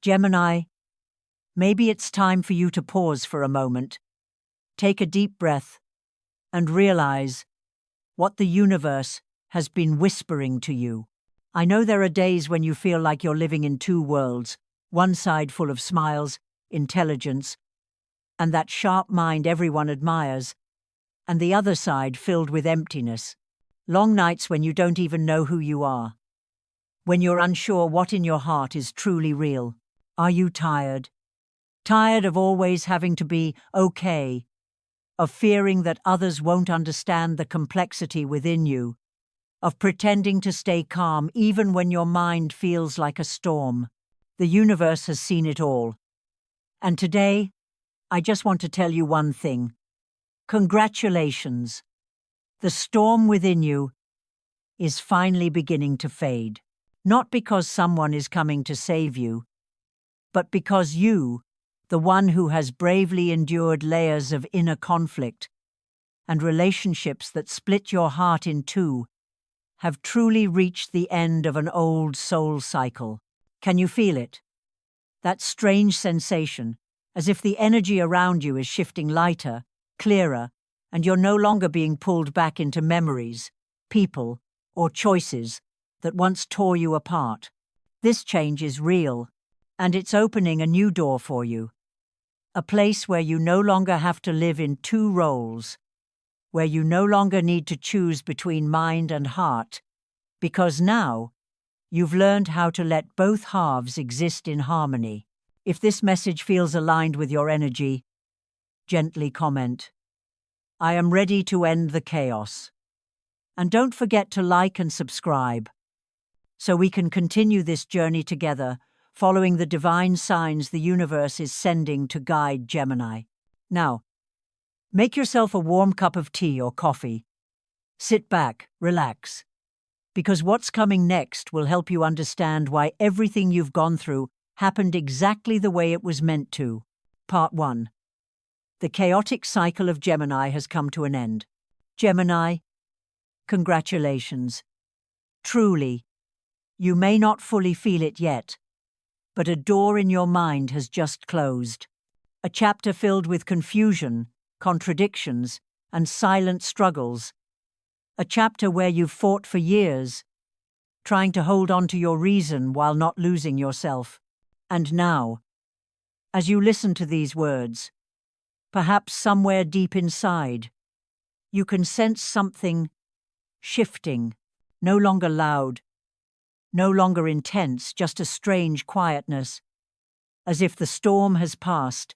Gemini, maybe it's time for you to pause for a moment, take a deep breath, and realize what the universe has been whispering to you. I know there are days when you feel like you're living in two worlds, one side full of smiles, intelligence, and that sharp mind everyone admires, and the other side filled with emptiness. Long nights when you don't even know who you are. When you're unsure what in your heart is truly real. Are you tired? Tired of always having to be okay, of fearing that others won't understand the complexity within you, of pretending to stay calm even when your mind feels like a storm. The universe has seen it all. And today, I just want to tell you one thing. Congratulations. The storm within you is finally beginning to fade. Not because someone is coming to save you, but because you, the one who has bravely endured layers of inner conflict and relationships that split your heart in two, have truly reached the end of an old soul cycle. Can you feel it? That strange sensation, as if the energy around you is shifting lighter, clearer, and you're no longer being pulled back into memories, people, or choices that once tore you apart. This change is real, and it's opening a new door for you. A place where you no longer have to live in two roles, where you no longer need to choose between mind and heart, because now you've learned how to let both halves exist in harmony. If this message feels aligned with your energy, gently comment, "I am ready to end the chaos." And don't forget to like and subscribe, so we can continue this journey together, following the divine signs the universe is sending to guide Gemini. Now, make yourself a warm cup of tea or coffee. Sit back, relax, because what's coming next will help you understand why everything you've gone through happened exactly the way it was meant to. Part 1. The chaotic cycle of Gemini has come to an end. Gemini, congratulations. Truly, you may not fully feel it yet, but a door in your mind has just closed. A chapter filled with confusion, contradictions, and silent struggles. A chapter where you've fought for years, trying to hold on to your reason while not losing yourself. And now, as you listen to these words, perhaps somewhere deep inside, you can sense something shifting, no longer loud, no longer intense, just a strange quietness, as if the storm has passed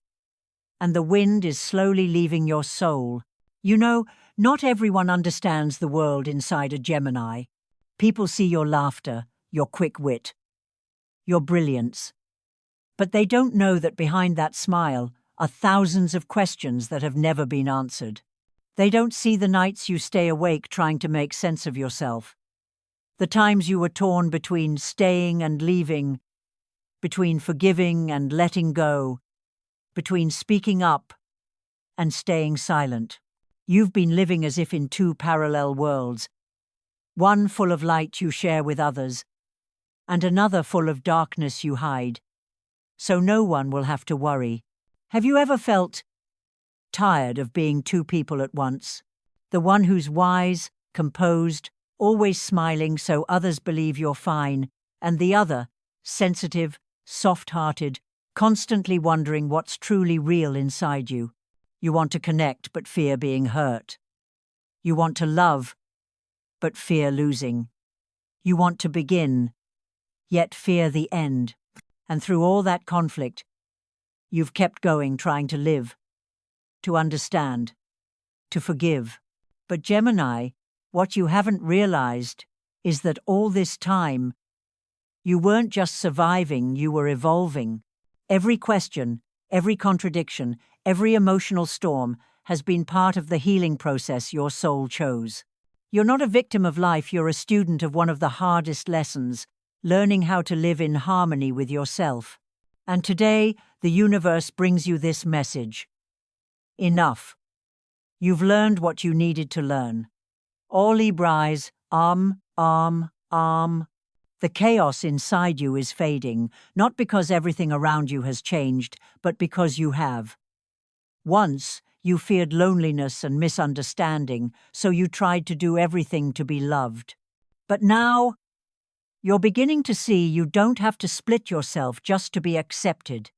and the wind is slowly leaving your soul. You know, not everyone understands the world inside a Gemini. People see your laughter, your quick wit, your brilliance. But they don't know that behind that smile are thousands of questions that have never been answered. They don't see the nights you stay awake trying to make sense of yourself. The times you were torn between staying and leaving, between forgiving and letting go, between speaking up and staying silent. You've been living as if in two parallel worlds, one full of light you share with others, and another full of darkness you hide, so no one will have to worry. Have you ever felt tired of being two people at once? The one who's wise, composed, always smiling so others believe you're fine, and the other, sensitive, soft-hearted, constantly wondering what's truly real inside you. You want to connect but fear being hurt. You want to love but fear losing. You want to begin, yet fear the end. And through all that conflict, you've kept going, trying to live, to understand, to forgive. But Gemini, what you haven't realized is that all this time, you weren't just surviving, you were evolving. Every question, every contradiction, every emotional storm has been part of the healing process your soul chose. You're not a victim of life, you're a student of one of the hardest lessons, learning how to live in harmony with yourself. And today, the universe brings you this message. Enough. You've learned what you needed to learn. All Libras, The chaos inside you is fading, not because everything around you has changed, but because you have. Once, you feared loneliness and misunderstanding, so you tried to do everything to be loved. But now, you're beginning to see you don't have to split yourself just to be accepted.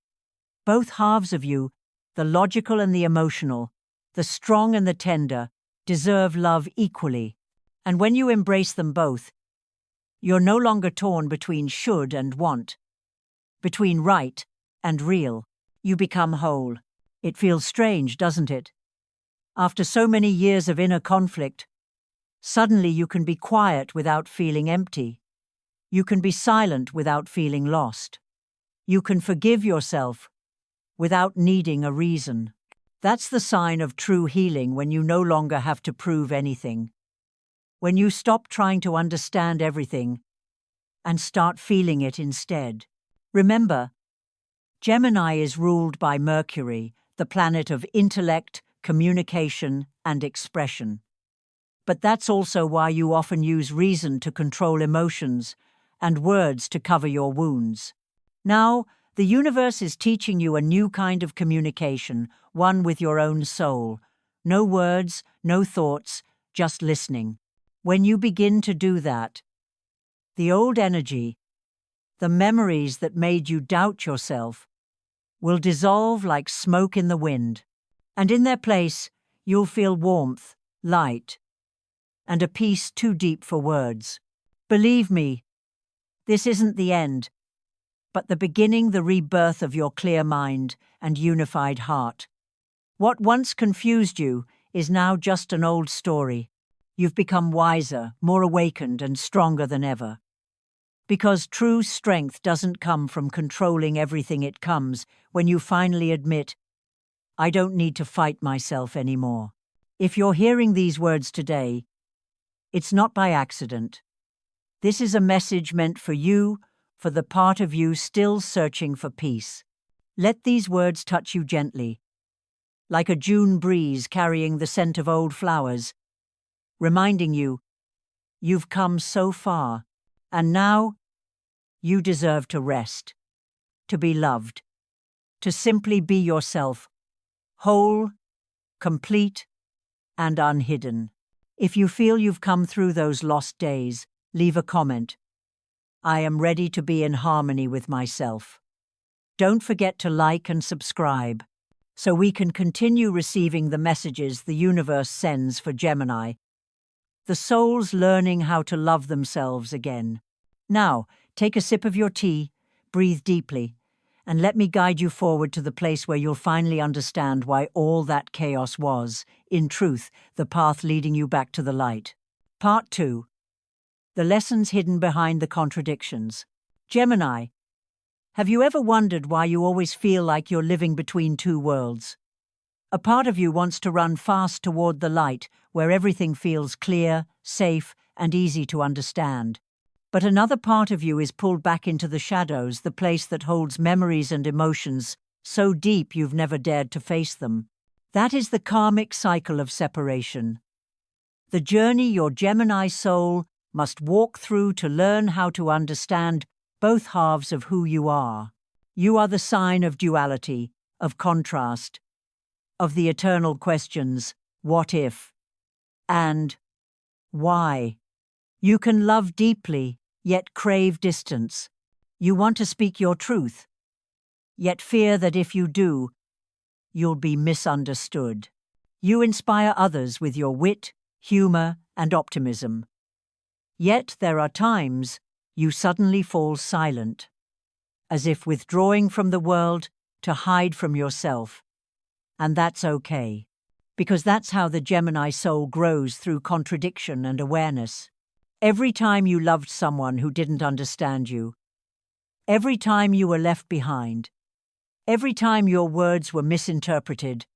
Both halves of you, the logical and the emotional, the strong and the tender, deserve love equally. And when you embrace them both, you're no longer torn between should and want, between right and real. You become whole. It feels strange, doesn't it? After so many years of inner conflict, suddenly you can be quiet without feeling empty. You can be silent without feeling lost. You can forgive yourself without needing a reason. That's the sign of true healing, when you no longer have to prove anything. When you stop trying to understand everything and start feeling it instead. Remember, Gemini is ruled by Mercury, the planet of intellect, communication, and expression. But that's also why you often use reason to control emotions and words to cover your wounds. Now, the universe is teaching you a new kind of communication, one with your own soul. No words, no thoughts, just listening. When you begin to do that, the old energy, the memories that made you doubt yourself, will dissolve like smoke in the wind. And in their place, you'll feel warmth, light, and a peace too deep for words. Believe me, this isn't the end, but the beginning, the rebirth of your clear mind and unified heart. What once confused you is now just an old story. You've become wiser, more awakened, and stronger than ever. Because true strength doesn't come from controlling everything. It comes when you finally admit, I don't need to fight myself anymore. If you're hearing these words today, it's not by accident. This is a message meant for you, for the part of you still searching for peace. Let these words touch you gently, like a June breeze carrying the scent of old flowers, reminding you, you've come so far, and now you deserve to rest, to be loved, to simply be yourself, whole, complete, and unhidden. If you feel you've come through those lost days, leave a comment. I am ready to be in harmony with myself. Don't forget to like and subscribe, so we can continue receiving the messages the universe sends for Gemini. The soul's learning how to love themselves again. Now, take a sip of your tea, breathe deeply, and let me guide you forward to the place where you'll finally understand why all that chaos was, in truth, the path leading you back to the light. Part 2. The lessons hidden behind the contradictions. Gemini, have you ever wondered why you always feel like you're living between two worlds? A part of you wants to run fast toward the light, where everything feels clear, safe, and easy to understand. But another part of you is pulled back into the shadows, the place that holds memories and emotions so deep you've never dared to face them. That is the karmic cycle of separation. The journey your Gemini soul must walk through to learn how to understand both halves of who you are. You are the sign of duality, of contrast, of the eternal questions, what if, and why. You can love deeply, yet crave distance. You want to speak your truth, yet fear that if you do, you'll be misunderstood. You inspire others with your wit, humor, and optimism. Yet there are times you suddenly fall silent, as if withdrawing from the world to hide from yourself. And that's okay, because that's how the Gemini soul grows, through contradiction and awareness. Every time you loved someone who didn't understand you, every time you were left behind, every time your words were misinterpreted,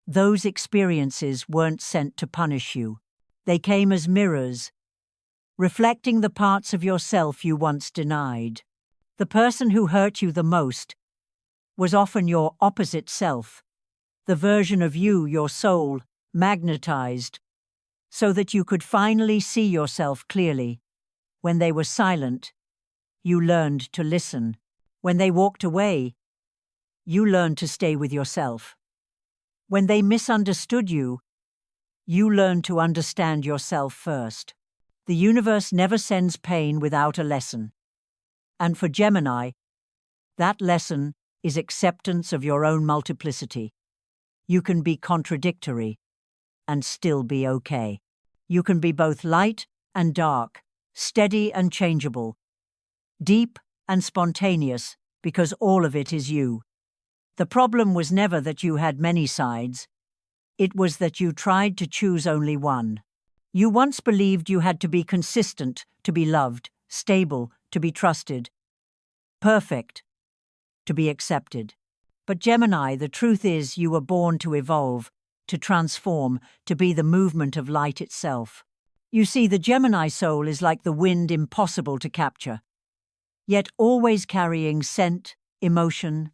those experiences weren't sent to punish you. They came as mirrors, reflecting the parts of yourself you once denied. The person who hurt you the most was often your opposite self, the version of you your soul magnetized, so that you could finally see yourself clearly. When they were silent, you learned to listen. When they walked away, you learned to stay with yourself. When they misunderstood you, you learned to understand yourself first. The universe never sends pain without a lesson. And for Gemini, that lesson is acceptance of your own multiplicity. You can be contradictory and still be okay. You can be both light and dark, steady and changeable, deep and spontaneous, because all of it is you. The problem was never that you had many sides. It was that you tried to choose only one. You once believed you had to be consistent to be loved, stable to be trusted, perfect to be accepted. But Gemini, the truth is you were born to evolve, to transform, to be the movement of light itself. You see, the Gemini soul is like the wind, impossible to capture, yet always carrying scent, emotion,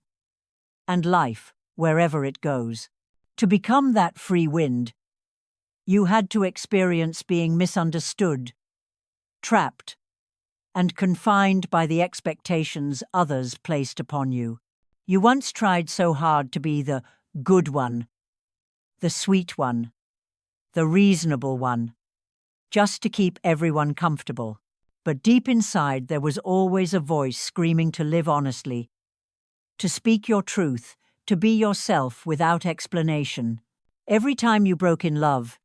and life wherever it goes. To become that free wind, you had to experience being misunderstood, trapped, and confined by the expectations others placed upon you. You once tried so hard to be the good one, the sweet one, the reasonable one, just to keep everyone comfortable. But deep inside there was always a voice screaming to live honestly, to speak your truth, to be yourself without explanation. Every time you broke in love,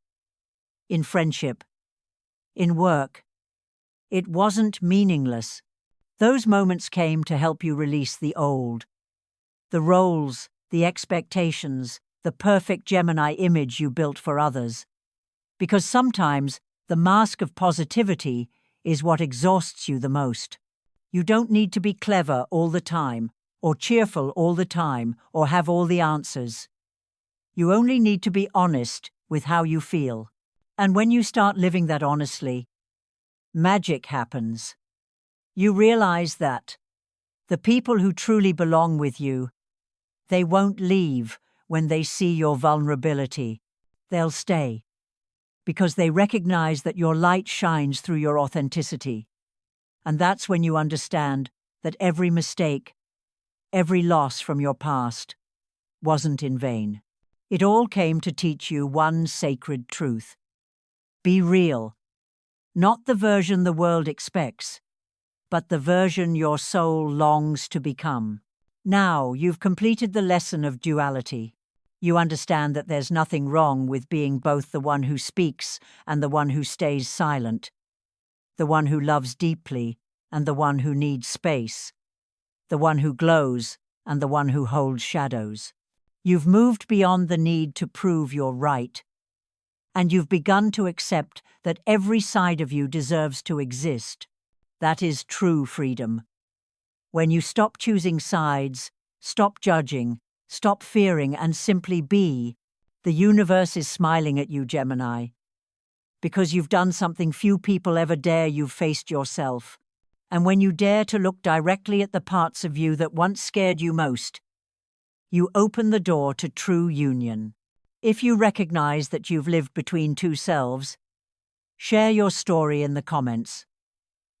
in friendship, in work, it wasn't meaningless. Those moments came to help you release the old, the roles, the expectations, the perfect Gemini image you built for others. Because sometimes the mask of positivity is what exhausts you the most. You don't need to be clever all the time, or cheerful all the time, or have all the answers. You only need to be honest with how you feel. And when you start living that honestly, magic happens. You realize that the people who truly belong with you, they won't leave when they see your vulnerability. They'll stay, because they recognize that your light shines through your authenticity. And that's when you understand that every mistake, every loss from your past, wasn't in vain. It all came to teach you one sacred truth. Be real. Not the version the world expects, but the version your soul longs to become. Now you've completed the lesson of duality. You understand that there's nothing wrong with being both the one who speaks and the one who stays silent, the one who loves deeply and the one who needs space, the one who glows and the one who holds shadows. You've moved beyond the need to prove you're right, and you've begun to accept that every side of you deserves to exist. That is true freedom. When you stop choosing sides, stop judging, stop fearing, and simply be, the universe is smiling at you, Gemini. Because you've done something few people ever dare, you've faced yourself. And when you dare to look directly at the parts of you that once scared you most, you open the door to true union. If you recognize that you've lived between two selves, share your story in the comments.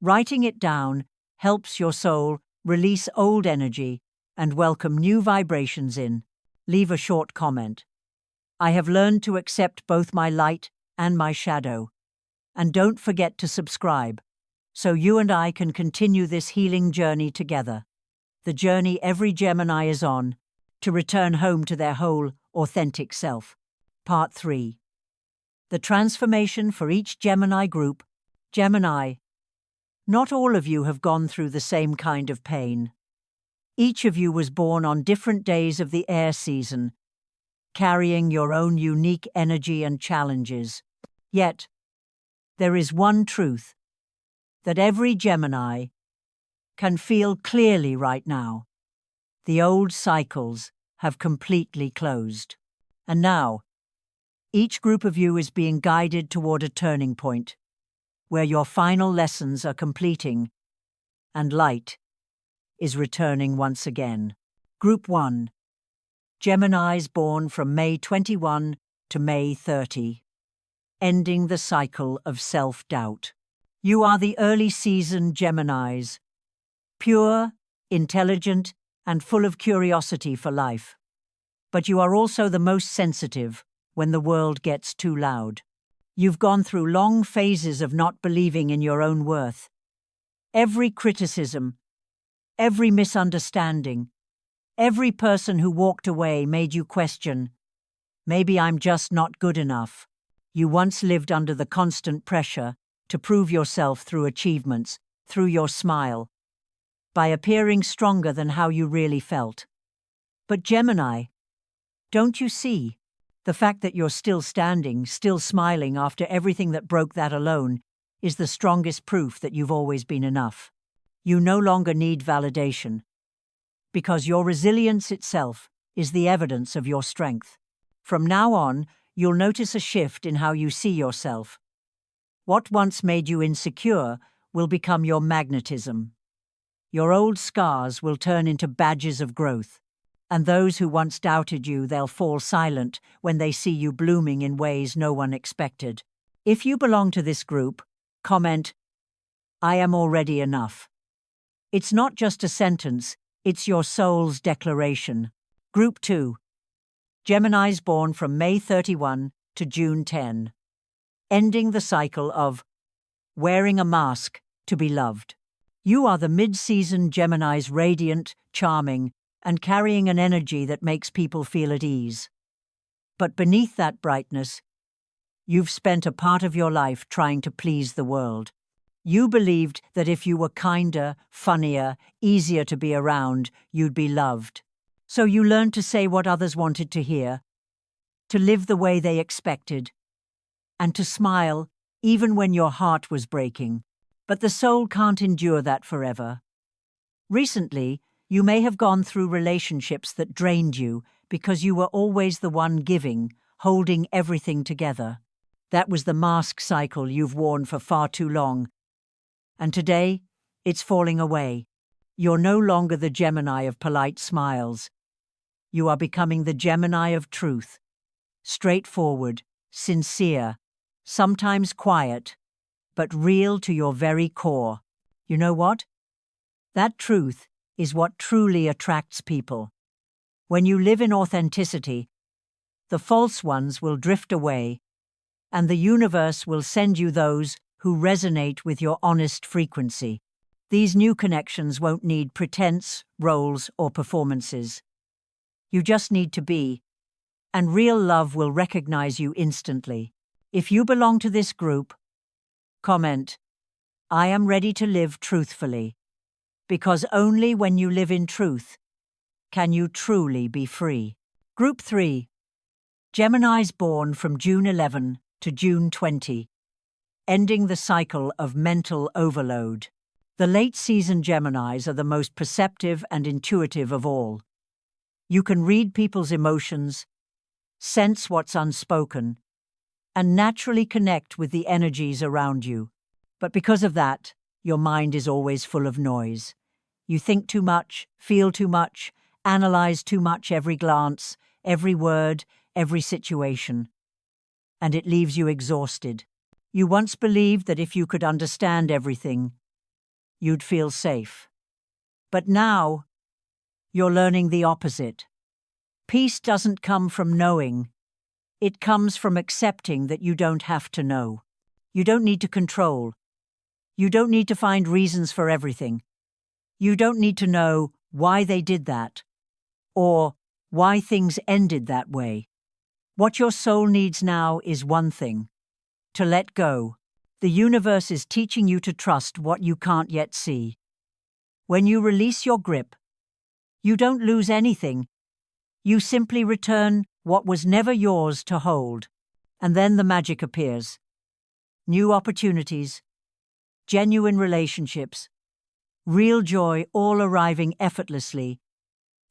Writing it down helps your soul release old energy and welcome new vibrations in. Leave a short comment. I have learned to accept both my light and my shadow. And don't forget to subscribe, so you and I can continue this healing journey together. The journey every Gemini is on, to return home to their whole, authentic self. Part 3. The transformation for each Gemini group. Gemini, not all of you have gone through the same kind of pain. Each of you was born on different days of the air season, carrying your own unique energy and challenges. Yet, there is one truth, that every Gemini can feel clearly right now. The old cycles have completely closed. And now, each group of you is being guided toward a turning point, where your final lessons are completing, and light is returning once again. Group 1. Geminis born from May 21 to May 30. Ending the cycle of self-doubt. You are the early season Geminis, pure, intelligent, and full of curiosity for life. But you are also the most sensitive when the world gets too loud. You've gone through long phases of not believing in your own worth. Every criticism, every misunderstanding, every person who walked away made you question, maybe I'm just not good enough. You once lived under the constant pressure to prove yourself through achievements, through your smile, by appearing stronger than how you really felt. But Gemini, don't you see? The fact that you're still standing, still smiling after everything that broke that alone is the strongest proof that you've always been enough. You no longer need validation, because your resilience itself is the evidence of your strength. From now on, you'll notice a shift in how you see yourself. What once made you insecure will become your magnetism. Your old scars will turn into badges of growth. And those who once doubted you, they'll fall silent when they see you blooming in ways no one expected. If you belong to this group, comment, I am already enough. It's not just a sentence, it's your soul's declaration. Group 2. Geminis born from May 31 to June 10. Ending the cycle of wearing a mask to be loved. You are the mid-season Geminis, radiant, charming, and carrying an energy that makes people feel at ease. But beneath that brightness, you've spent a part of your life trying to please the world. You believed that if you were kinder, funnier, easier to be around, you'd be loved. So you learned to say what others wanted to hear, to live the way they expected, and to smile even when your heart was breaking. But the soul can't endure that forever. Recently, you may have gone through relationships that drained you because you were always the one giving, holding everything together. That was the mask cycle you've worn for far too long. And today, it's falling away. You're no longer the Gemini of polite smiles. You are becoming the Gemini of truth. Straightforward, sincere, sometimes quiet, but real to your very core. You know what? That truth is what truly attracts people. When you live in authenticity, the false ones will drift away, and the universe will send you those who resonate with your honest frequency. These new connections won't need pretense, roles, or performances. You just need to be, and real love will recognize you instantly. If you belong to this group, comment, I am ready to live truthfully, because only when you live in truth can you truly be free. Group 3. Geminis born from June 11 to June 20. Ending the cycle of mental overload. The late-season Geminis are the most perceptive and intuitive of all. You can read people's emotions, sense what's unspoken, and naturally connect with the energies around you. But because of that, your mind is always full of noise. You think too much, feel too much, analyze too much every glance, every word, every situation. And it leaves you exhausted. You once believed that if you could understand everything, you'd feel safe. But now, you're learning the opposite. Peace doesn't come from knowing. It comes from accepting that you don't have to know. You don't need to control. You don't need to find reasons for everything. You don't need to know why they did that, or why things ended that way. What your soul needs now is one thing: to let go. The universe is teaching you to trust what you can't yet see. When you release your grip, you don't lose anything. You simply return what was never yours to hold. And then the magic appears. New opportunities, genuine relationships, real joy, all arriving effortlessly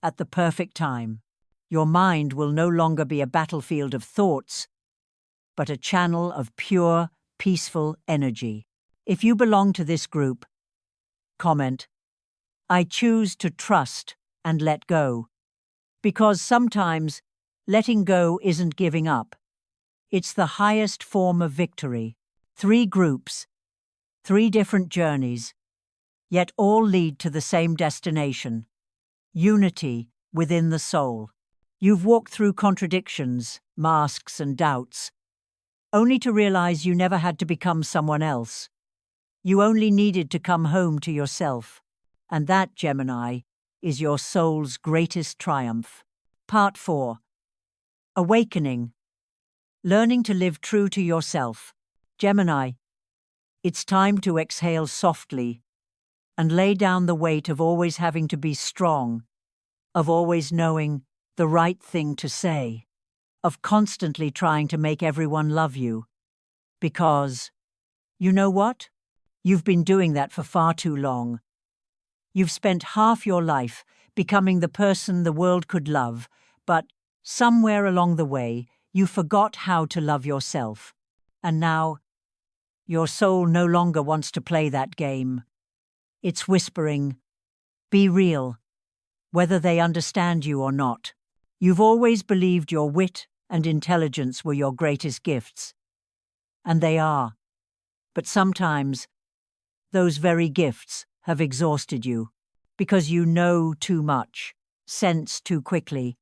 at the perfect time. Your mind will no longer be a battlefield of thoughts, but a channel of pure, peaceful energy. If you belong to this group, comment, I choose to trust and let go. Because sometimes letting go isn't giving up. It's the highest form of victory. 3 groups, 3 different journeys, yet all lead to the same destination: unity within the soul. You've walked through contradictions, masks, and doubts, only to realize you never had to become someone else. You only needed to come home to yourself. And that, Gemini, is your soul's greatest triumph. Part 4. Awakening. Learning to live true to yourself. Gemini, it's time to exhale softly and lay down the weight of always having to be strong, of always knowing the right thing to say, of constantly trying to make everyone love you. Because, you know what? You've been doing that for far too long. You've spent half your life becoming the person the world could love, but somewhere along the way, you forgot how to love yourself. And now, your soul no longer wants to play that game. It's whispering, be real, whether they understand you or not. You've always believed your wit and intelligence were your greatest gifts. And they are. But sometimes, those very gifts have exhausted you, because you know too much, sense too quickly,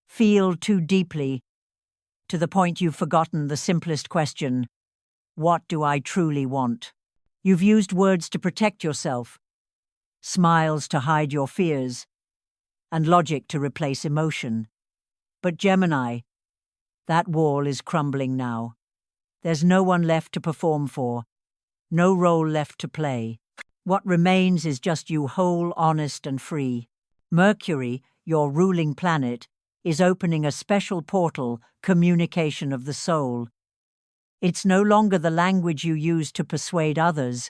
feel too deeply, to the point you've forgotten the simplest question: what do I truly want? You've used words to protect yourself, smiles to hide your fears, and logic to replace emotion. But Gemini, that wall is crumbling now. There's no one left to perform for, no role left to play. What remains is just you, whole, honest, and free. Mercury, your ruling planet, is opening a special portal, communication of the soul. It's no longer the language you use to persuade others,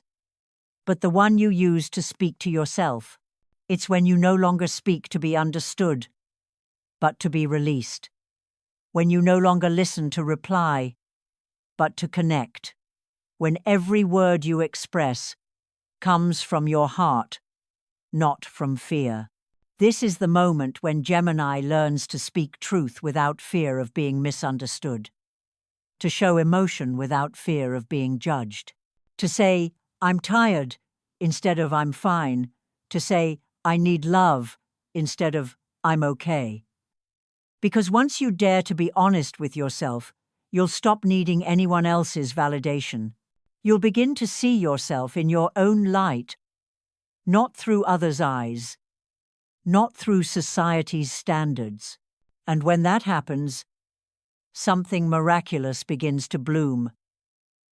but the one you use to speak to yourself. It's when you no longer speak to be understood, but to be released. When you no longer listen to reply, but to connect. When every word you express comes from your heart, not from fear. This is the moment when Gemini learns to speak truth without fear of being misunderstood, to show emotion without fear of being judged, to say, I'm tired, instead of I'm fine, to say, I need love, instead of I'm okay. Because once you dare to be honest with yourself, you'll stop needing anyone else's validation. You'll begin to see yourself in your own light, not through others' eyes, not through society's standards. And when that happens, something miraculous begins to bloom.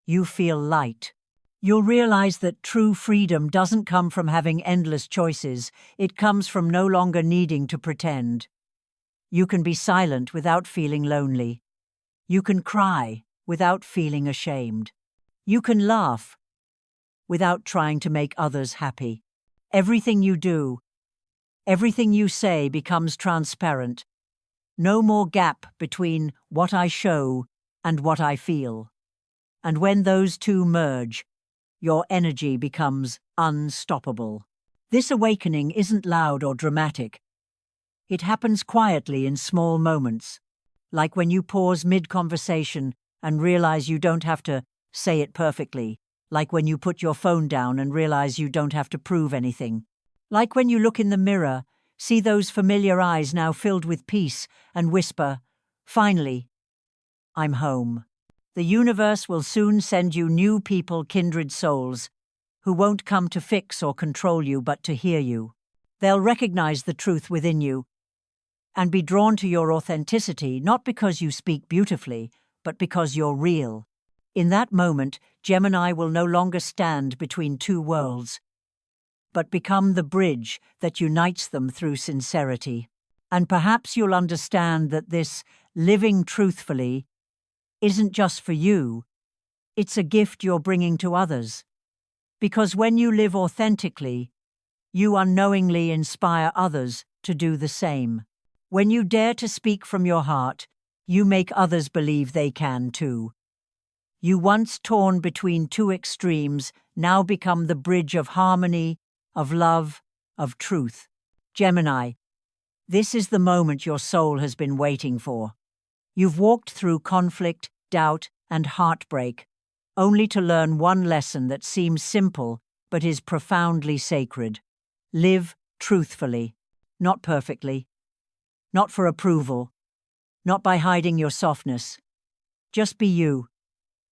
You feel light. You'll realize that true freedom doesn't come from having endless choices. It comes from no longer needing to pretend. You can be silent without feeling lonely. You can cry without feeling ashamed. You can laugh without trying to make others happy. Everything you do, everything you say becomes transparent. No more gap between what I show and what I feel. And when those two merge, your energy becomes unstoppable. This awakening isn't loud or dramatic. It happens quietly in small moments, like when you pause mid-conversation and realize you don't have to say it perfectly, like when you put your phone down and realize you don't have to prove anything, like when you look in the mirror, see those familiar eyes now filled with peace, and whisper, finally, I'm home. The universe will soon send you new people, kindred souls, who won't come to fix or control you but to hear you. They'll recognize the truth within you and be drawn to your authenticity, not because you speak beautifully, but because you're real. In that moment, Gemini will no longer stand between two worlds, but become the bridge that unites them through sincerity. And perhaps you'll understand that this living truthfully isn't just for you, it's a gift you're bringing to others. Because when you live authentically, you unknowingly inspire others to do the same. When you dare to speak from your heart, you make others believe they can too. You once torn between two extremes now become the bridge of harmony, of love, of truth. Gemini, this is the moment your soul has been waiting for. You've walked through conflict, doubt, and heartbreak, only to learn one lesson that seems simple but is profoundly sacred. Live truthfully, not perfectly, not for approval, not by hiding your softness. Just be you,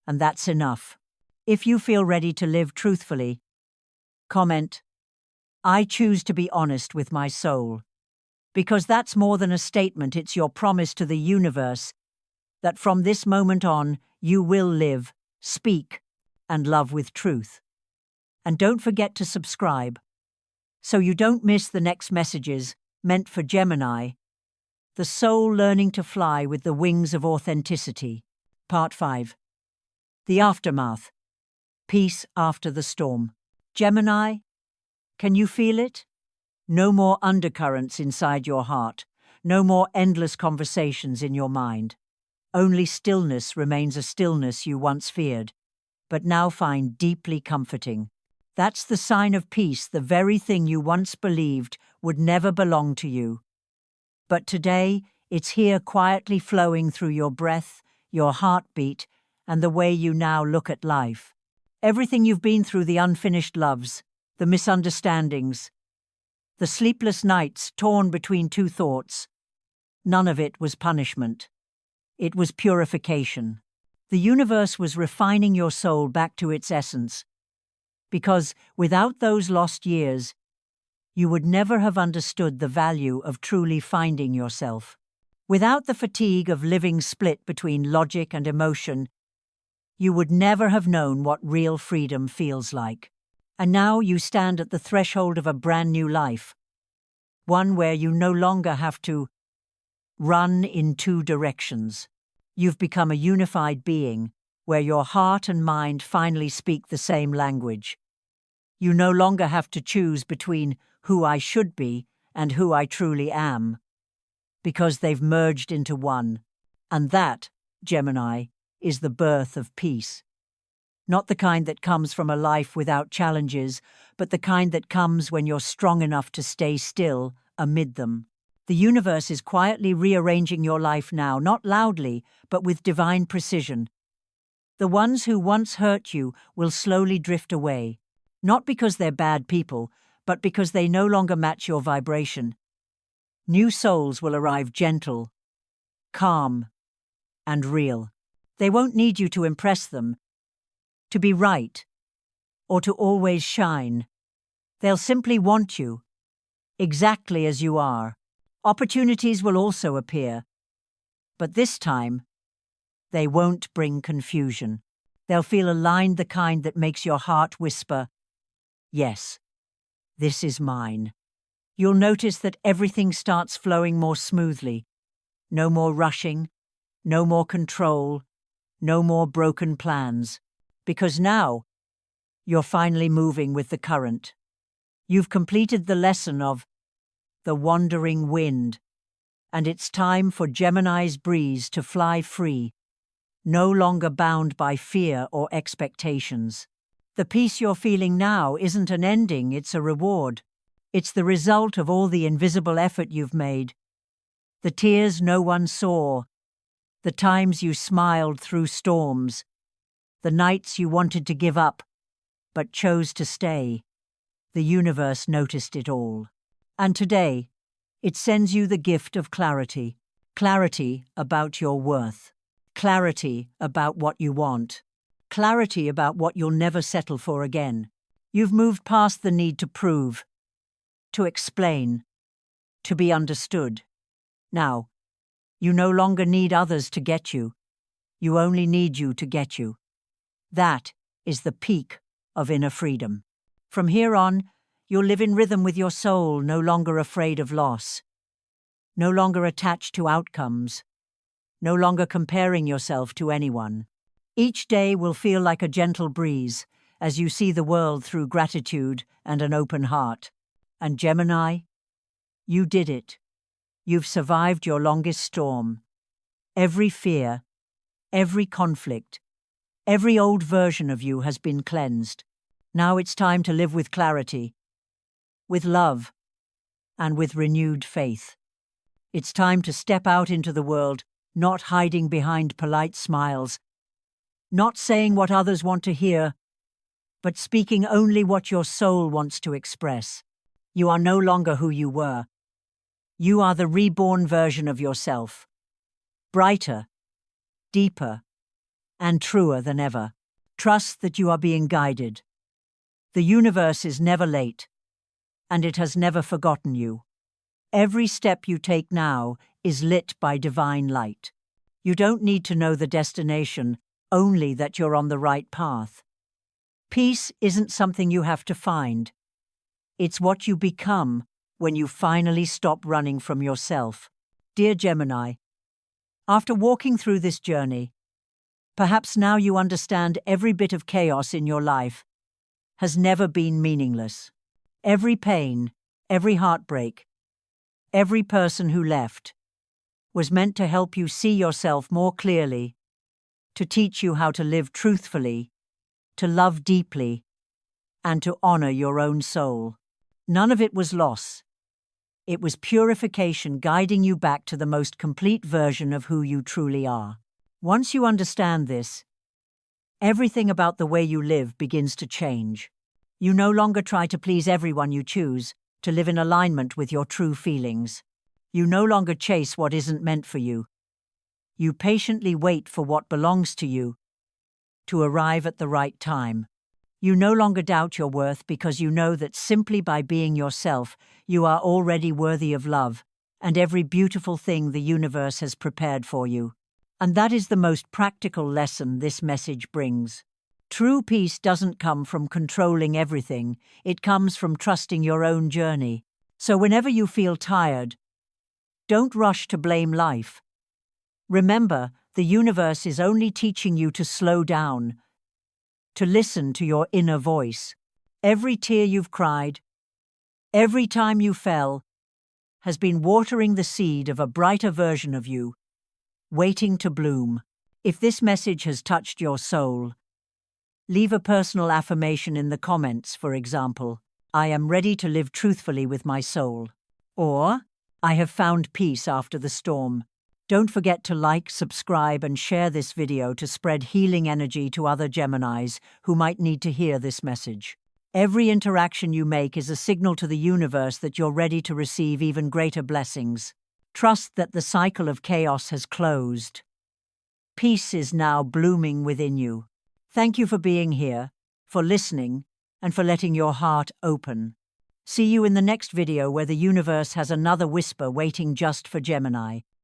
and that's enough. If you feel ready to live truthfully, comment, "I choose to be honest with my soul." Because that's more than a statement, it's your promise to the universe that from this moment on, you will live, speak, and love with truth. And don't forget to subscribe, so you don't miss the next messages meant for Gemini, the soul learning to fly with the wings of authenticity. Part 5. The aftermath. Peace after the storm. Gemini, can you feel it? No more undercurrents inside your heart. No more endless conversations in your mind. Only stillness remains, a stillness you once feared, but now find deeply comforting. That's the sign of peace, the very thing you once believed would never belong to you. But today, it's here quietly flowing through your breath, your heartbeat, and the way you now look at life. Everything you've been through, the unfinished loves, the misunderstandings, the sleepless nights torn between two thoughts, none of it was punishment. It was purification. The universe was refining your soul back to its essence. Because without those lost years, you would never have understood the value of truly finding yourself. Without the fatigue of living split between logic and emotion, you would never have known what real freedom feels like. And now you stand at the threshold of a brand new life, one where you no longer have to run in two directions. You've become a unified being, where your heart and mind finally speak the same language. You no longer have to choose between who I should be and who I truly am, because they've merged into one. And that, Gemini, is the birth of peace. Not the kind that comes from a life without challenges, but the kind that comes when you're strong enough to stay still amid them. The universe is quietly rearranging your life now, not loudly, but with divine precision. The ones who once hurt you will slowly drift away, not because they're bad people, but because they no longer match your vibration. New souls will arrive gentle, calm, and real. They won't need you to impress them, to be right, or to always shine. They'll simply want you, exactly as you are. Opportunities will also appear, but this time, they won't bring confusion. They'll feel aligned, the kind that makes your heart whisper, "Yes, this is mine." You'll notice that everything starts flowing more smoothly. No more rushing, no more control, no more broken plans. Because now, you're finally moving with the current. You've completed the lesson of the wandering wind, and it's time for Gemini's breeze to fly free, no longer bound by fear or expectations. The peace you're feeling now isn't an ending, it's a reward. It's the result of all the invisible effort you've made, the tears no one saw, the times you smiled through storms, the nights you wanted to give up, but chose to stay. The universe noticed it all. And today, it sends you the gift of clarity. Clarity about your worth. Clarity about what you want. Clarity about what you'll never settle for again. You've moved past the need to prove, to explain, to be understood. Now, you no longer need others to get you. You only need you to get you. That is the peak of inner freedom. From here on, you'll live in rhythm with your soul, no longer afraid of loss, no longer attached to outcomes, no longer comparing yourself to anyone. Each day will feel like a gentle breeze as you see the world through gratitude and an open heart. And Gemini, you did it. You've survived your longest storm. Every fear, every conflict, every old version of you has been cleansed. Now it's time to live with clarity, with love, and with renewed faith. It's time to step out into the world, not hiding behind polite smiles, not saying what others want to hear, but speaking only what your soul wants to express. You are no longer who you were. You are the reborn version of yourself. Brighter, deeper, and truer than ever. Trust that you are being guided. The universe is never late, and it has never forgotten you. Every step you take now is lit by divine light. You don't need to know the destination, only that you're on the right path. Peace isn't something you have to find. It's what you become when you finally stop running from yourself. Dear Gemini, after walking through this journey, perhaps now you understand every bit of chaos in your life has never been meaningless. Every pain, every heartbreak, every person who left was meant to help you see yourself more clearly, to teach you how to live truthfully, to love deeply, and to honor your own soul. None of it was loss. It was purification guiding you back to the most complete version of who you truly are. Once you understand this, everything about the way you live begins to change. You no longer try to please everyone you choose, to live in alignment with your true feelings. You no longer chase what isn't meant for you. You patiently wait for what belongs to you to arrive at the right time. You no longer doubt your worth because you know that simply by being yourself, you are already worthy of love and every beautiful thing the universe has prepared for you. And that is the most practical lesson this message brings. True peace doesn't come from controlling everything, it comes from trusting your own journey. So whenever you feel tired, don't rush to blame life. Remember, the universe is only teaching you to slow down, to listen to your inner voice. Every tear you've cried, every time you fell, has been watering the seed of a brighter version of you, waiting to bloom. If this message has touched your soul, leave a personal affirmation in the comments, for example, "I am ready to live truthfully with my soul," or "I have found peace after the storm." Don't forget to like, subscribe, and share this video to spread healing energy to other Geminis who might need to hear this message. Every interaction you make is a signal to the universe that you're ready to receive even greater blessings. Trust that the cycle of chaos has closed. Peace is now blooming within you. Thank you for being here, for listening, and for letting your heart open. See you in the next video where the universe has another whisper waiting just for Gemini.